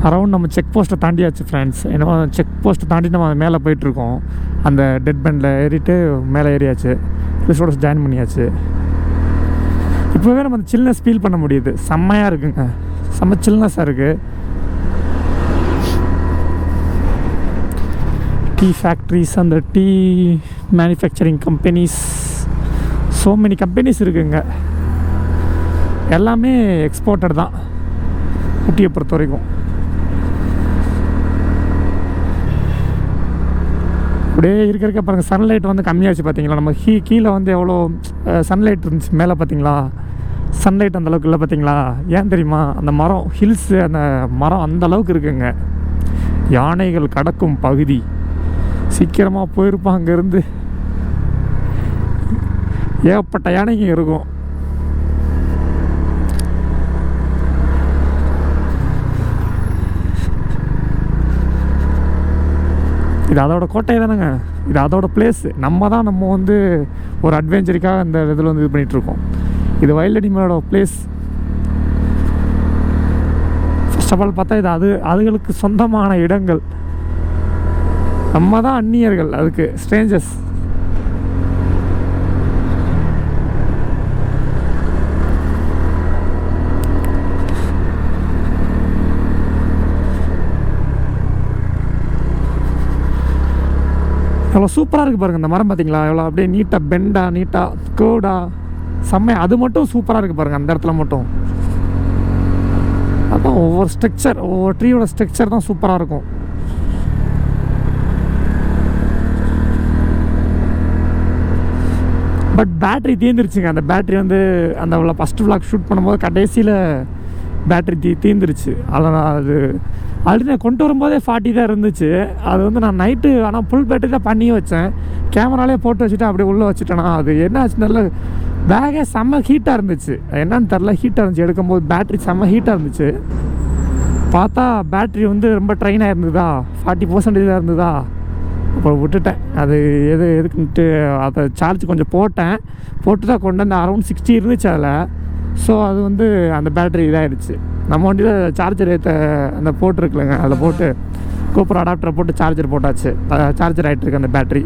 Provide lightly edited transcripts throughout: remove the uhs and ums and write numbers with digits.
Around நம்ம check போஸ்ட்டை தாண்டியாச்சு friends. ஏன்னா செக் போஸ்ட்டை தாண்டி நம்ம மேலே போயிட்டுருக்கோம். அந்த டெட் பெண்டில் ஏறிட்டு மேலே ஏறியாச்சு. ரிசோர்ட்ஸ் ஜாயின் பண்ணியாச்சு. இப்போவே நம்ம அந்த சில்னஸ் ஃபீல் பண்ண முடியுது. செம்மையாக இருக்குங்க, செம்ம சில்னஸாக இருக்குது. டீ ஃபேக்ட்ரிஸ், அந்த tea manufacturing companies, so many companies இருக்குங்க. எல்லாமே எக்ஸ்போர்ட்டட் தான் ஊட்டியை பொறுத்த வரைக்கும். அப்படியே இருக்க பாருங்கள், சன்லைட் வந்து கம்மியாச்சு பார்த்தீங்களா. நம்ம கீழே வந்து எவ்வளோ சன்லைட் இருந்துச்சு, மேலே பார்த்தீங்களா சன்லைட் அந்தளவுக்கு இல்லை பார்த்தீங்களா. ஏன் தெரியுமா, அந்த மரம் ஹில்ஸு, அந்த மரம் அந்தளவுக்கு இருக்குங்க. யானைகள் கடக்கும் பகுதி. சீக்கிரமாக போயிருப்பான் அங்கேருந்து. ஏகப்பட்ட யானைங்க இருக்கும். இது அதோட கோட்டை தானேங்க, இது அதோட பிளேஸு. நம்ம வந்து ஒரு அட்வென்ச்சருக்காக அந்த இதில் வந்து இது பண்ணிகிட்ருக்கோம். இது வைல்ட் அனிமலோட பிளேஸ். ஃபர்ஸ்ட் ஆஃப் ஆல் பார்த்தா இது அதுகளுக்கு சொந்தமான இடங்கள். நம்ம தான் அந்நியர்கள், அதுக்கு ஸ்ட்ரேஞ்சர்ஸ். எவ்வளோ சூப்பராக இருக்குது பாருங்கள் இந்த மரம் பார்த்தீங்களா. எவ்வளோ அப்படியே நீட்டாக பெண்டாக நீட்டாக கேர்டாக செம்மையாக. அது மட்டும் சூப்பராக இருக்குது பாருங்கள் அந்த இடத்துல மட்டும். அதான் ஒவ்வொரு ஸ்ட்ரக்சர், ஒவ்வொரு ட்ரீயோட ஸ்ட்ரக்சர் தான் சூப்பராக இருக்கும். பட் பேட்ரி தீர்ந்துருச்சுங்க. அந்த பேட்ரி வந்து அந்த ஃபஸ்ட்டு விளாக் ஷூட் பண்ணும்போது கடைசியில் பேட்ரி தீர்ந்துருச்சு. அதில் அது ஆல்ரெடி நான் கொண்டு வரும்போதே 40 தான் இருந்துச்சு. அது வந்து நான் நைட்டு ஆனால் ஃபுல் பேட்டரி தான் பண்ணி வச்சேன். கேமராலே போட்டு வச்சுட்டு அப்படியே உள்ளே வச்சுட்டேன்னா அது என்ன ஆச்சு, நல்ல பேகே செம்ம ஹீட்டாக இருந்துச்சு. என்னன்னு தெரில, ஹீட்டாக இருந்துச்சு. எடுக்கும்போது பேட்ரி செம்ம ஹீட்டாக இருந்துச்சு. பார்த்தா பேட்ரி வந்து ரொம்ப ட்ரைனாக இருந்ததா, 40% இருந்ததா. அப்புறம் விட்டுட்டேன். அது எதுக்குன்ட்டு அதை சார்ஜ் கொஞ்சம் போட்டு தான் கொண்டு வந்து அரௌண்ட் 60 இருந்துச்சு அதில். ஸோ அது வந்து அந்த பேட்ரி இதாகிடுச்சு. நம்ம வண்டியில் சார்ஜர் அந்த போட்டிருக்குலங்க, அதில் போட்டு கோப்ரோ அடாப்டரை போட்டு சார்ஜர் போட்டாச்சு. சார்ஜர் ஆகிட்டுருக்கு அந்த பேட்ரி.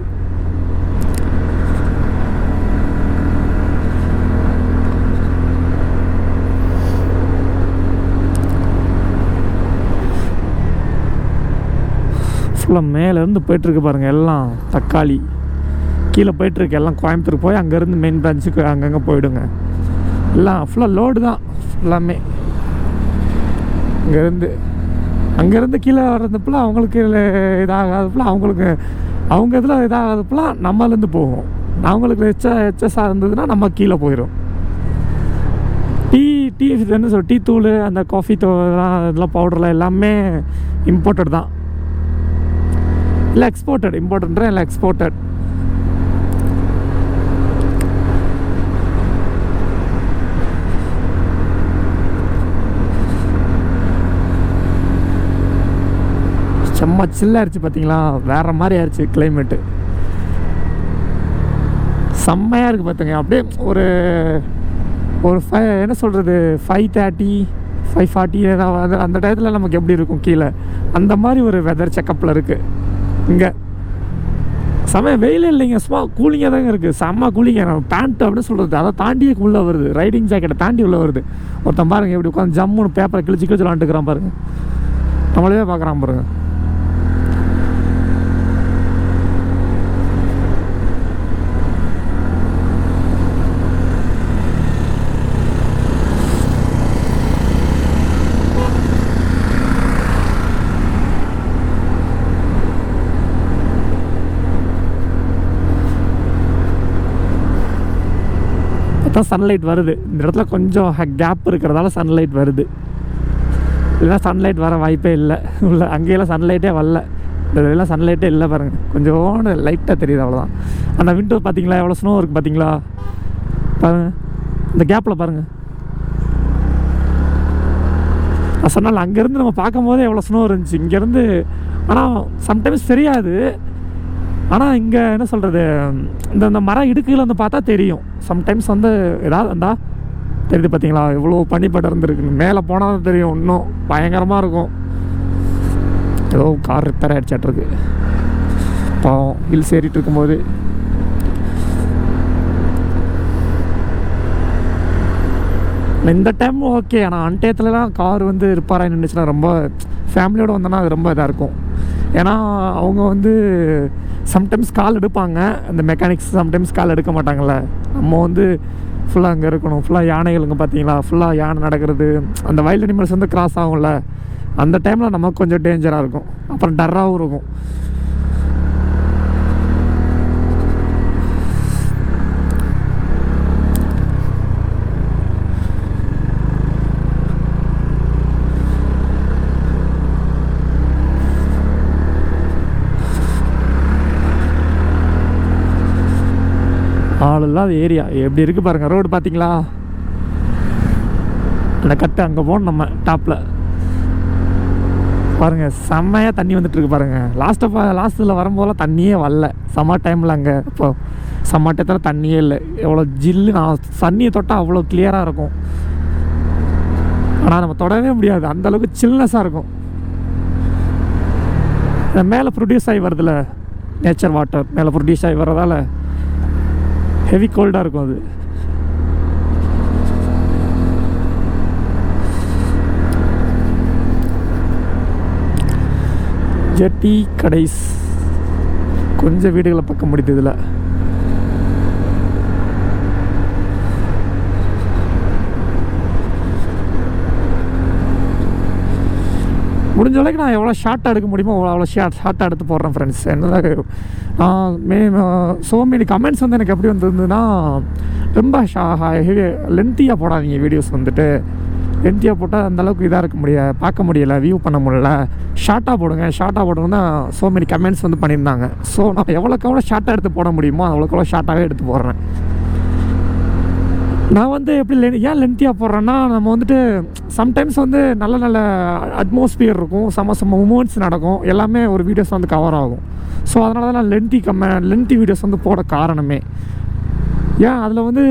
ஃபுல்லாக மேலேருந்து போயிட்டுருக்கு பாருங்கள். எல்லாம் தக்காளி கீழே போயிட்டுருக்கு. எல்லாம் கோயம்புத்தூர் போய் அங்கேருந்து மெயின் பிரான்ச்சுக்கு அங்கங்கே போயிடுங்க. எல்லாம் ஃபுல்லாக லோடு தான் எல்லாமே. அங்கேருந்து கீழே வர்றதுப்பெல்லாம் அவங்களுக்கு இதாகாதப்பெல்லாம் அவங்க இதில் இதாகாதப்பெல்லாம் நம்மலேருந்து போகும். அவங்களுக்கு எச்சஸாக இருந்ததுன்னா நம்ம கீழே போயிடும். டீ என்ன சொல், டீ தூள், அந்த காஃபி தூள்லாம், இதெல்லாம் பவுடர்லாம் எல்லாமே இம்போர்ட்டட் தான். இல்லை எக்ஸ்போர்ட்டட், இம்போர்ட்டட்ன்றேன் இல்லை எக்ஸ்போர்ட்டட். செம்ம சில்லாகிடுச்சு பார்த்தீங்களா. வேறு மாதிரி ஆயிடுச்சு கிளைமேட்டு. செம்மையாக இருக்குது பார்த்துங்க. அப்படியே ஒரு என்ன சொல்கிறது, 5:30 5:40 ஏதாவது அந்த டயத்தில் நமக்கு எப்படி இருக்கும் கீழே, அந்த மாதிரி ஒரு வெதர் செக்கப்பில் இருக்குது இங்கே. செம்ம வெயிலே இல்லைங்க, சும்மா கூலிங்காக தாங்க இருக்குது. செம்ம கூலிங்க. நம்ம பேண்ட்டு அப்படின்னு சொல்கிறது அதை தாண்டியே உள்ளே வருது. ரைடிங் ஜாக்கெட்டை தாண்டி உள்ளே வருது. ஒருத்தன் பாருங்கள் எப்படி உட்காந்து ஜம்முன்னு பேப்பரை கிழிச்சு விளாண்டுக்கிறான் பாருங்கள். நம்மளே பார்க்குறான் பாருங்கள். தான் சன்லைட் வருது இந்த இடத்துல. கொஞ்சம் கேப் இருக்கிறதால சன்லைட் வருது. இல்லைன்னா சன்லைட் வர வாய்ப்பே இல்லை. உள்ள அங்கேயெல்லாம் சன்லைட்டே வரல. இந்த இதெல்லாம் சன்லைட்டே இல்லை பாருங்கள். கொஞ்சோண்டு லைட்டாக தெரியுது, அவ்வளோதான். அந்த விண்டோ பார்த்தீங்களா, எவ்வளோ ஸ்னோ இருக்குது பார்த்தீங்களா பாருங்கள். இந்த கேப்பில் பாருங்கள். நான் சொன்னால அங்கேருந்து நம்ம பார்க்கும் போதே எவ்வளோ ஸ்னோ இருந்துச்சு இங்கேருந்து. ஆனால் சம்டைம்ஸ் தெரியாது. ஆனால் இங்கே என்ன சொல்கிறது, இந்த மர இடுக்குகளை வந்து பார்த்தா தெரியும். சம்டைம்ஸ் வந்து ஏதாவது இருந்தால் தெரியுது பார்த்தீங்களா, இவ்வளோ பனிப்பட்டு இருந்துருக்குன்னு. மேலே போனால் தான் தெரியும், இன்னும் பயங்கரமாக இருக்கும். ஏதோ கார் ரிப்பேர் ஆகிடுச்சாட்ருக்கு. பாவம் ஹில்ஸ் ஏறிட்டு இருக்கும்போது. இந்த டைம் ஓகே. ஆனால் அன்டயத்துலலாம் கார் வந்து ரிப்பேர் ஆகி நின்றுச்சுன்னா ரொம்ப ஃபேமிலியோடு வந்தோன்னா அது ரொம்ப இதாக இருக்கும். ஏன்னா அவங்க வந்து சம்டைம்ஸ் கால் எடுப்பாங்க, அந்த மெக்கானிக்ஸ் சம்டைம்ஸ் கால் எடுக்க மாட்டாங்கள்ல. நம்ம வந்து ஃபுல்லாக அங்கே இருக்கணும். ஃபுல்லாக யானைகளுங்க பார்த்தீங்களா, ஃபுல்லாக யானை நடக்கிறது, அந்த வைல்ட் அனிமல்ஸ் வந்து கிராஸ் ஆகும்ல, அந்த டைமில் நமக்கு கொஞ்சம் டேஞ்சராக இருக்கும். அப்புறம் டர்ராகவும் இருக்கும். ஆள் இல்லாத ஏரியா எப்படி இருக்குது பாருங்கள். ரோடு பார்த்தீங்களா, அந்த கட்டு அங்கே போகணும் நம்ம டாப்பில் பாருங்கள். செம்மையாக தண்ணி வந்துட்டுருக்கு பாருங்கள். லாஸ்ட்டில் வரும்போதெல்லாம் தண்ணியே வரல. சம்மர் டைமில் அங்கே இப்போ சம்மர் டயத்தில் தண்ணியே இல்லை. எவ்வளோ ஜில்லு, நான் தண்ணியை தொட்டால் அவ்வளோ கிளியராக இருக்கும். ஆனால் நம்ம தொடவே முடியாது, அந்தளவுக்கு சில்னஸாக இருக்கும். மேலே ப்ரொடியூஸ் ஆகி வருதுல்ல, நேச்சர் வாட்டர் மேலே ப்ரொடியூஸ் ஆகி வர்றதால ஹெவி கோல்டாக இருக்கும் அது. ஜெட்டி கடைஸ் கொஞ்சம் வீடுகளை பார்க்க முடியுது இதில். முடிஞ்ச அளவுக்கு நான் எவ்வளோ ஷார்ட்டாக எடுக்க முடியுமோ அவ்வளோ ஷார்ட்டாக எடுத்து போடுறேன் ஃப்ரெண்ட்ஸ். என்னதான் ஸோ மெனி கமெண்ட்ஸ் வந்து எனக்கு எப்படி வந்திருந்ததுன்னா, ரொம்ப ஹெவி லென்த்தியாக போடாதீங்க வீடியோஸ் வந்துட்டு. லென்த்தியாக போட்டால் அந்தளவுக்கு இதாக இருக்க முடியாது, பார்க்க முடியலை, வியூ பண்ண முடியல. ஷார்ட்டாக போடுங்கன்னு தான் ஸோ மெனி கமெண்ட்ஸ் வந்து பண்ணியிருந்தாங்க. ஸோ நான் எவ்வளோக்கு எவ்வளோ ஷார்ட்டாக எடுத்து போட முடியுமோ அவ்வளோக்கு எவ்வளோ ஷார்ட்டாகவே எடுத்து போடுறேன். நான் வந்து எப்படி ஏன் லென்த்தியாக போடுறேன்னா, நம்ம வந்துட்டு சம்டைம்ஸ் வந்து நல்ல நல்ல அட்மாஸ்பியர் இருக்கும், செம்ம மூமெண்ட்ஸ் நடக்கும், எல்லாமே ஒரு வீடியோஸ் வந்து கவர் ஆகும். ஸோ அதனால தான் நான் லென்த்தி வீடியோஸ் வந்து போட காரணமே. ஏன் அதில் வந்து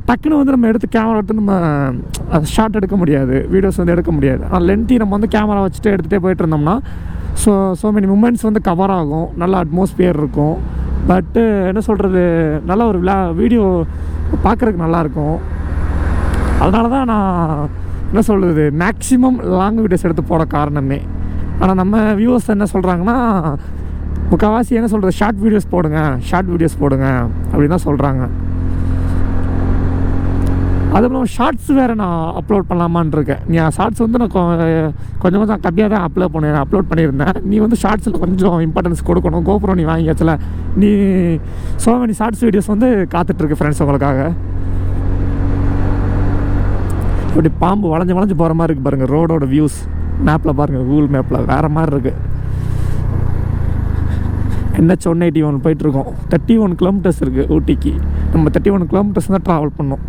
டக்குன்னு வந்து நம்ம எடுத்து கேமரா எடுத்து நம்ம ஷார்ட் எடுக்க முடியாது, வீடியோஸ் வந்து எடுக்க முடியாது. ஆனால் லென்த்தி நம்ம வந்து கேமரா வச்சுட்டு எடுத்துகிட்டே போயிட்டு இருந்தோம்னா ஸோ மெனி மூமெண்ட்ஸ் வந்து கவர் ஆகும், நல்ல அட்மாஸ்பியர் இருக்கும். பட்டு என்ன சொல்கிறது, நல்ல ஒரு வீடியோ பார்க்குறதுக்கு நல்லாயிருக்கும். அதனால தான் நான் என்ன சொல்கிறது, மேக்ஸிமம் லாங் வீடியோஸ் எடுத்து போட காரணமே. ஆனால் நம்ம வியூவர்ஸ் என்ன சொல்கிறாங்கன்னா, முக்கால்வாசி என்ன சொல்கிறது, ஷார்ட் வீடியோஸ் போடுங்க அப்படின்னு தான் சொல்கிறாங்க. அதுவும் இல்லாமல் ஷார்ட்ஸ் வேறு நான் அப்லோட் பண்ணலாமான்னு இருக்கேன். நீ ஷார்ட்ஸ் வந்து நான் கொஞ்சம் கம்மியாக தான் அப்லோட் பண்ணியிருந்தேன். நீ வந்து ஷார்ட்ஸில் கொஞ்சம் இம்பார்ட்டன்ஸ் கொடுக்கணும். கோப்ரோ நீ வாங்கியாச்சுல, நீ ஸோ மெனி ஷார்ட்ஸ் வீடியோஸ் வந்து காத்துட்ருக்கு ஃப்ரெண்ட்ஸ் உங்களுக்காக. இப்படி பாம்பு வளைஞ்சு போகிற மாதிரி இருக்குது பாருங்கள். ரோடோட வியூஸ் மேப்பில் பாருங்கள், கூகுள் மேப்பில் வேறு மாதிரி இருக்குது. NH 181 போயிட்டுருக்கோம். 31 கிலோமீட்டர்ஸ் இருக்குது ஊட்டிக்கு. நம்ம 31 கிலோமீட்டர்ஸ் தான் ட்ராவல் பண்ணோம்.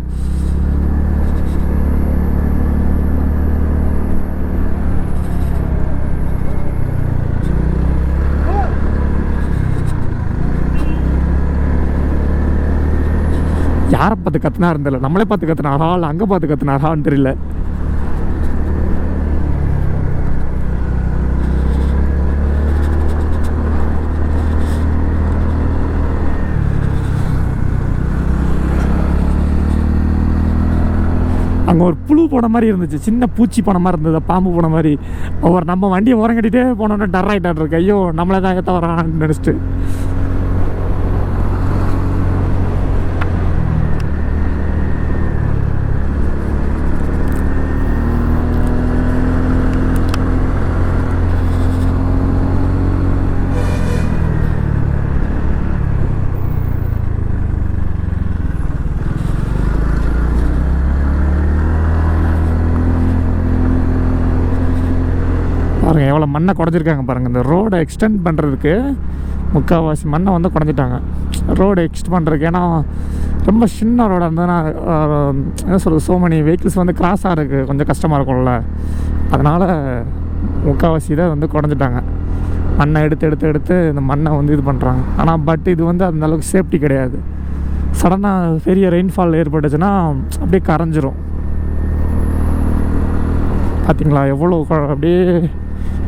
யாரை பார்த்து கத்துனா இருந்தில்ல, நம்மளே பார்த்து கத்துனாரா இல்லை அங்கே பார்த்து கத்துனாரான்னு தெரியல. அங்கே ஒரு புழு போன மாதிரி இருந்துச்சு, சின்ன பூச்சி போன மாதிரி இருந்தது, பாம்பு போன மாதிரி. நம்ம வண்டியை ஓரம் கட்டிகிட்டே போனோன்னா டர் ஆகிட்டான் இருக்கு. ஐயோ நம்மளே தான் ஏற்ற வரான்னு நினச்சிட்டு. பாருங்கள் எவ்வளோ மண்ணை குறைஞ்சிருக்காங்க பாருங்கள். இந்த ரோடை எக்ஸ்டெண்ட் பண்ணுறதுக்கு முக்கால்வாசி மண்ணை வந்து குறைஞ்சிட்டாங்க. ரோடு எக்ஸ்டெண்ட் பண்ணுறதுக்கு, ஏன்னா ரொம்ப சின்ன ரோடாக இருந்ததுன்னா என்ன சொல்கிறது, ஸோ மெனி வெஹிக்கிள்ஸ் வந்து கிராஸ் ஆகிறதுக்கு கொஞ்சம் கஷ்டமாக இருக்கும்ல. அதனால் முக்கால்வாசி இதை வந்து குறைஞ்சிட்டாங்க. மண்ணை எடுத்து இந்த மண்ணை வந்து இது பண்ணுறாங்க. ஆனால் பட் இது வந்து அந்தளவுக்கு சேஃப்டி கிடையாது. சடனாக பெரிய ரெயின்ஃபால் ஏற்பட்டுச்சுன்னா அப்படியே கரைஞ்சிரும். பார்த்திங்களா எவ்வளோ அப்படியே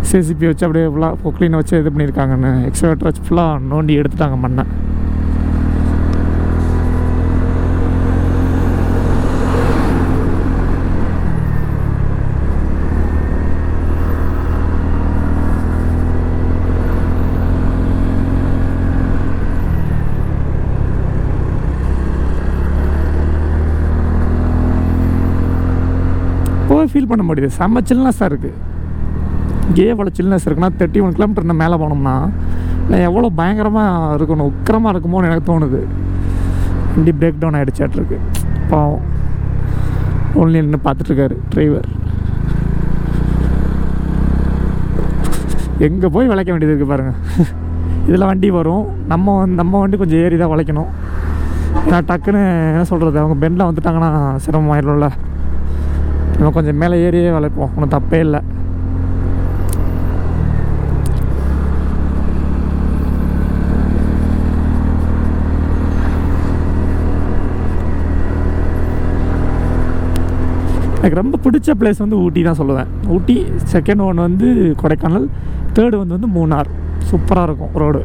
சேசிபி வச்சு அப்படியே ஃபுல்லாக பொக்லினை வச்சு இது பண்ணியிருக்காங்கன்னு எக்ஸ்கவேட்டர் வச்சு ஃபுல்லாக நோண்டி எடுத்துட்டாங்க மண்ணை. ஃபீல் பண்ண முடியுது. செம்ம சில்னஸாக இருக்குது. இங்கேயே எவ்வளோ சில்னஸ் இருக்குன்னா 31 கிலோமீட்டர் இந்த மேலே போனோம்னா இல்லை எவ்வளோ பயங்கரமாக இருக்கணும், உக்கிரமாக இருக்குமோன்னு எனக்கு தோணுது. வண்டி பிரேக் டவுன் ஆகிடுச்சாட்ருக்கு. பாவம் ஒன்லி நின்று பார்த்துட்ருக்காரு டிரைவர். எங்கே போய் வளைக்க வேண்டியது இருக்குது பாருங்கள். இதில் வண்டி வரும், நம்ம வண்டி கொஞ்சம் ஏறி தான் வளைக்கணும். ஏன்னா டக்குன்னு என்ன சொல்கிறது, அவங்க பெண்டில் வந்துட்டாங்கன்னா சிரமமாயிடும்ல. நம்ம கொஞ்சம் மேலே ஏறியே வளைப்போம், ஒன்றும் தப்பே இல்லை. எனக்கு ரொம்ப பிடிச்ச பிளேஸ் வந்து ஊட்டி தான் சொல்லுவேன். ஊட்டி, செகண்ட் ஒன் வந்து கொடைக்கானல், தேர்டு வந்து மூணார். சூப்பராக இருக்கும் ரோடு.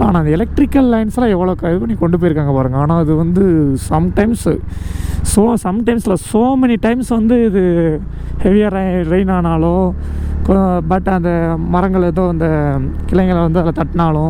ஆனால் அந்த எலக்ட்ரிக்கல் லைன்ஸ்லாம் எவ்வளோ இது பண்ணி கொண்டு போயிருக்காங்க பாருங்கள். ஆனால் அது வந்து சம்டைம்ஸில் ஸோ மெனி டைம்ஸ் வந்து இது ஹெவியாக ரெயின் ஆனாலும், பட் அந்த மரங்கள் ஏதோ அந்த கிளைங்களை வந்து அதில் தட்டினாலும்